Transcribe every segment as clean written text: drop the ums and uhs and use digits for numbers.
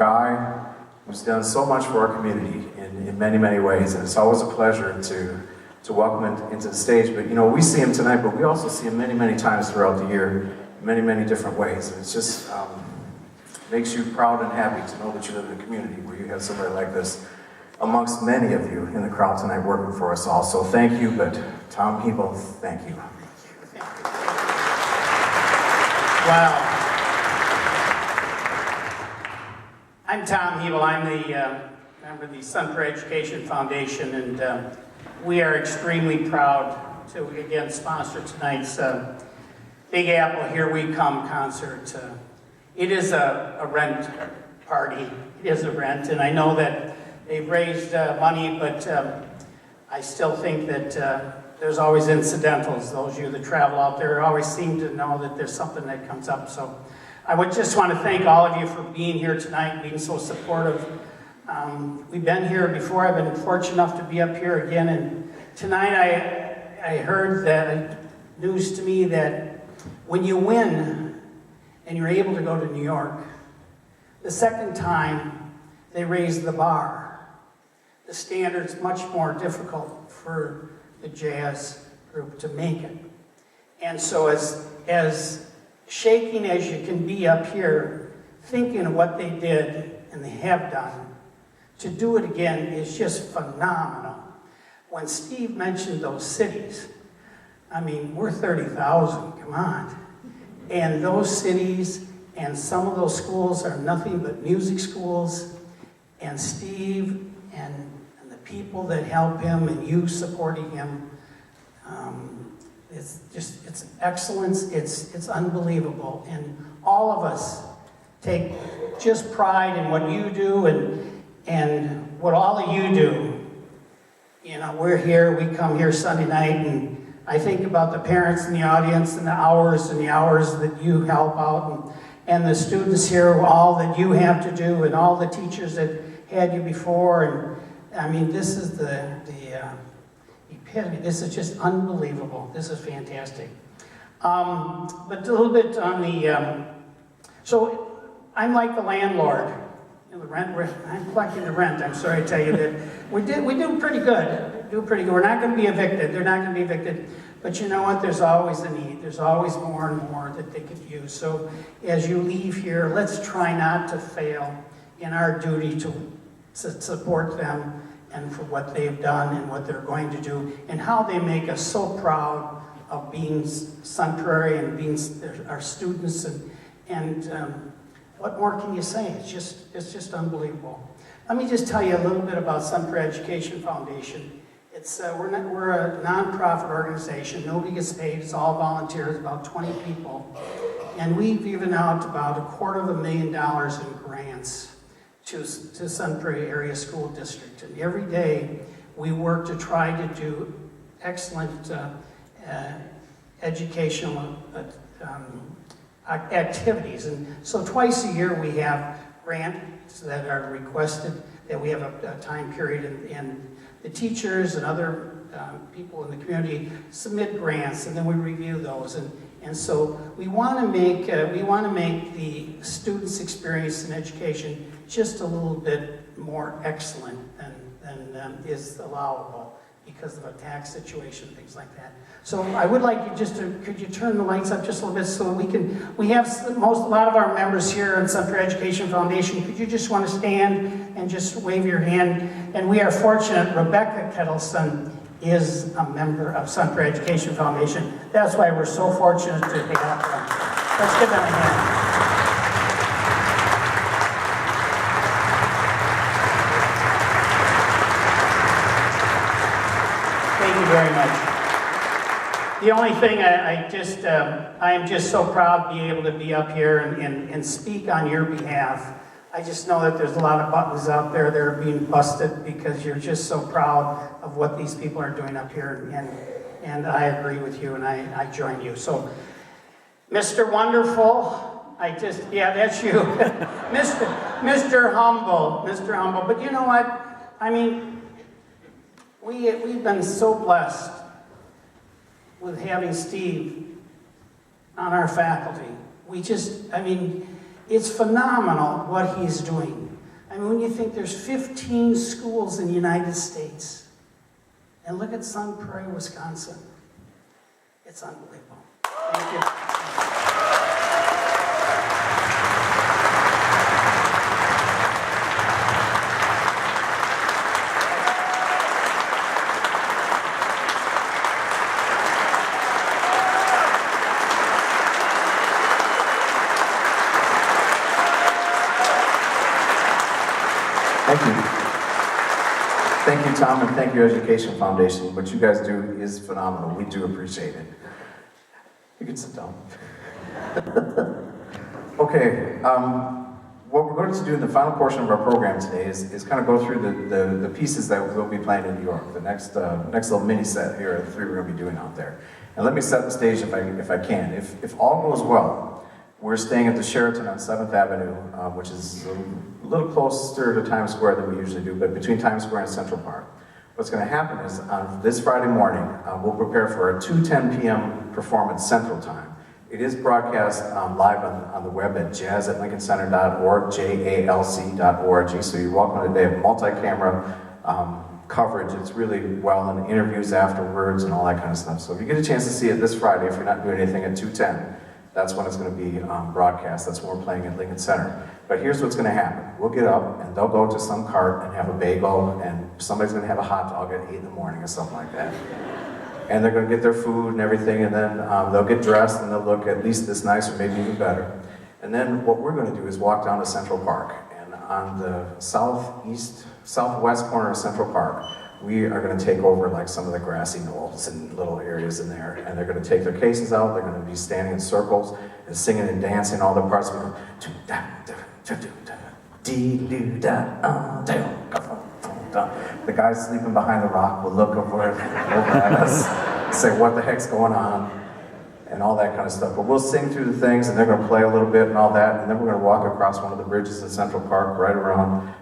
guy who's done so much for our community in many, many ways, and it's always a pleasure to welcome him into the stage. But you know, we see him tonight, but we also see him many, many times throughout the year, in many, many different ways. And it's just makes you proud and happy to know that you live in a community where you have somebody like this amongst many of you in the crowd tonight working for us all. So thank you, but Tom Hebl, thank you. Wow. I'm Tom Hebl. I'm the member of the Sun Prairie Education Foundation, and we are extremely proud to again sponsor tonight's Big Apple Here We Come concert. It is a rent party. It is a rent, and I know that they've raised money, but I still think that there's always incidentals. Those of you that travel out there always seem to know that there's something that comes up. So I would just want to thank all of you for being here tonight, being so supportive. We've been here before. I've been fortunate enough to be up here again, and tonight I heard that news to me that when you win and you're able to go to New York, the second time they raise the bar. The standard's much more difficult for the jazz group to make it. And so as shaking as you can be up here, thinking of what they did and they have done, to do it again is just phenomenal. When Steve mentioned those cities, I mean, we're 30,000, come on. And those cities and some of those schools are nothing but music schools, and Steve and the people that help him and you supporting him, it's excellence, it's unbelievable. And all of us take just pride in what you do and what all of you do. You know, we're here, we come here Sunday night, and I think about the parents in the audience and the hours that you help out, and the students here, all that you have to do, and all the teachers that had you before. And I mean, this is the epitome. This is just unbelievable. This is fantastic. But a little bit on the, so I'm like the landlord. You know, the rent, I'm collecting the rent. I'm sorry to tell you that we do pretty good. We're not going to be evicted. They're not going to be evicted. But you know what? There's always a need. There's always more and more that they could use. So as you leave here, let's try not to fail in our duty to support them and for what they've done and what they're going to do and how they make us so proud of being Sun Prairie and being our students. And what more can you say? It's just unbelievable. Let me just tell you a little bit about Sun Prairie Education Foundation. We're a nonprofit organization. Nobody gets paid. It's all volunteers, about 20 people. And we've given out about $250,000 in grants to Sun Prairie Area School District. And every day we work to try to do excellent educational activities. And so twice a year we have grants that are requested, that we have a time period, and the teachers and other people in the community submit grants, and then we review those. And so we want to make the students' experience in education just a little bit more excellent than is allowable because of a tax situation, things like that. So I would like you just to, could you turn the lights up just a little bit so we have a lot of our members here in Sun Prairie Education Foundation. Could you just want to stand and just wave your hand? And we are fortunate, Rebecca Kettleson is a member of Sun Prairie Education Foundation. That's why we're so fortunate to have them. Let's give them a hand. Thank you very much. The only thing I am just so proud to be able to be up here and speak on your behalf. I just know that there's a lot of buttons out there that are being busted because you're just so proud of what these people are doing up here, and I agree with you, and I join you. So, Mr. Wonderful, yeah, that's you. Mr. Humble. But you know what? I mean, we've been so blessed with having Steve on our faculty. It's phenomenal what he's doing. I mean, when you think there's 15 schools in the United States, and look at Sun Prairie, Wisconsin. It's unbelievable. Thank you. Thank you. Thank you, Tom, and thank you, Education Foundation. What you guys do is phenomenal. We do appreciate it. You can sit down. Okay, what we're going to do in the final portion of our program today is kind of go through the pieces that we'll be playing in New York, the next little mini set here of the three we're going to be doing out there. And let me set the stage if I can. If all goes well, we're staying at the Sheraton on 7th Avenue, which is a little closer to Times Square than we usually do, but between Times Square and Central Park. What's going to happen is on this Friday morning, we'll prepare for a 2:10 p.m. performance Central Time. It is broadcast live on the web at jazz@lincolncenter.org, JALC.org, so you're welcome today. They have multi-camera coverage. It's really well, and interviews afterwards and all that kind of stuff. So if you get a chance to see it this Friday, if you're not doing anything at 2:10, that's when it's going to be broadcast. That's when we're playing at Lincoln Center. But here's what's going to happen. We'll get up, and they'll go to some cart and have a bagel, and somebody's going to have a hot dog at 8 in the morning or something like that. And they're going to get their food and everything, and then they'll get dressed, and they'll look at least this nice or maybe even better. And then what we're going to do is walk down to Central Park. And on the southwest corner of Central Park, we are going to take over like some of the grassy knolls and little areas in there, and they're going to take their cases out. They're going to be standing in circles and singing and dancing all the parts. We're the guy sleeping behind the rock will look over at us and say, "What the heck's going on?" and all that kind of stuff. But we'll sing through the things, and they're going to play a little bit and all that, and then we're going to walk across one of the bridges in Central Park, right around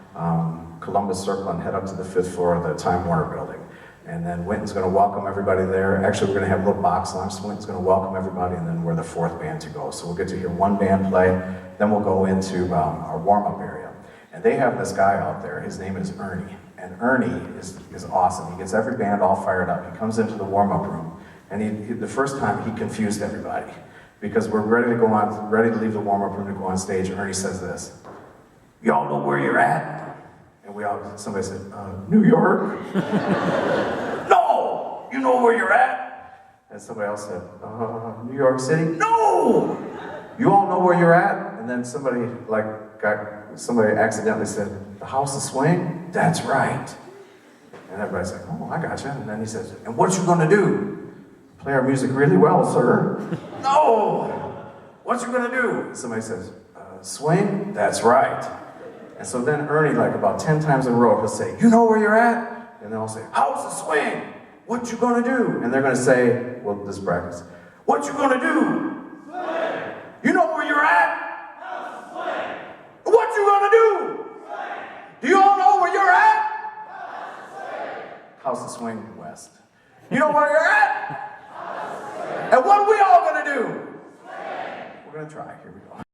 Columbus Circle, and head up to the 5th floor of the Time Warner Building. And then Winton's going to welcome everybody there. Actually, we're going to have a little box lunch, so Winton's going to welcome everybody, and then we're the 4th band to go. So we'll get to hear one band play, then we'll go into our warm-up area. And they have this guy out there, his name is Ernie. And Ernie is awesome. He gets every band all fired up. He comes into the warm-up room, and the first time he confused everybody. Because we're ready to leave the warm-up room to go on stage. Ernie says this: "Y'all know where you're at?" And somebody said, "New York." "No, you know where you're at." And somebody else said, "New York City." "No, you all know where you're at." And then somebody accidentally said, "The House of Swing." "That's right." And everybody's like, "Oh, I gotcha." And then he says, "And what you gonna do? Play our music really well, sir." "No, what you gonna do?" Somebody says, "Swing." "That's right." And so then Ernie, like about 10 times in a row, he'll say, "You know where you're at?" And they'll say, "House of Swing. What you gonna do?" And they're gonna say, well, this practice, "What you gonna do?" "Swing." "You know where you're at?" "House of Swing." "What you gonna do?" "Swing." "Do you all know where you're at?" "House of Swing." House of Swing West. "You know where you're at?" "House of Swing." "And what are we all gonna do?" "Swing." We're gonna try. Here we go.